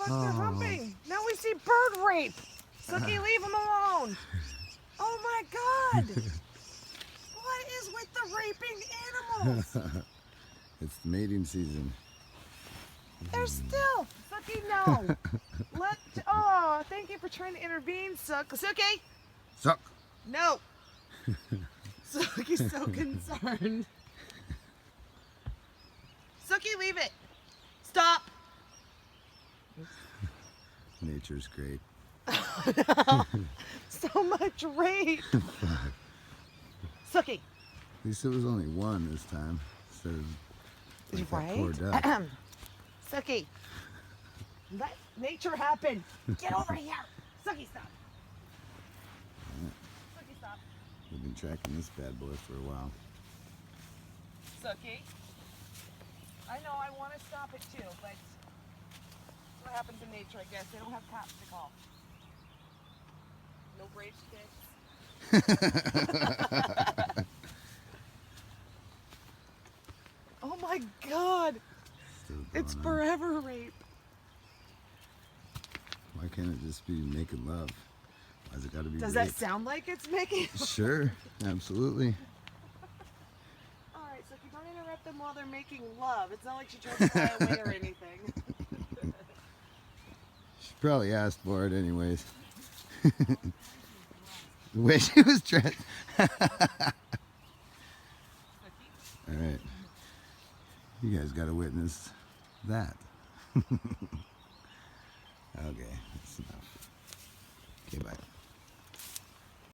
fuck, they're humping. Now we see bird rape. Suki, leave him alone. Oh my God. What is with the raping animals? It's the mating season. They're still. Suki, no. Oh, thank you for trying to intervene, Suki. Suck. No. Suki's so concerned. Suki, leave it. Stop. Nature's great. So much rape. Suki. At least it was only one this time instead of like that Right? poor duck. Suki. Let nature happen. Get over here. Suki, stop. Suki, stop. We've been tracking this bad boy for a while. Suki. I know I want to stop it too, but that's what happens in nature, I guess. They don't have cops to call. No brave sticks. Oh my God. It's on. forever rape. Why can't it just be making love? Why's it got to be Does rape? that sound like it's making? Sure, absolutely. Alright, so if you don't interrupt them while they're making love, it's not like she tried to fly away or anything. She probably asked for it anyways. The way she was dressed. Alright. You guys got to witness that. Okay, that's enough. Okay, bye.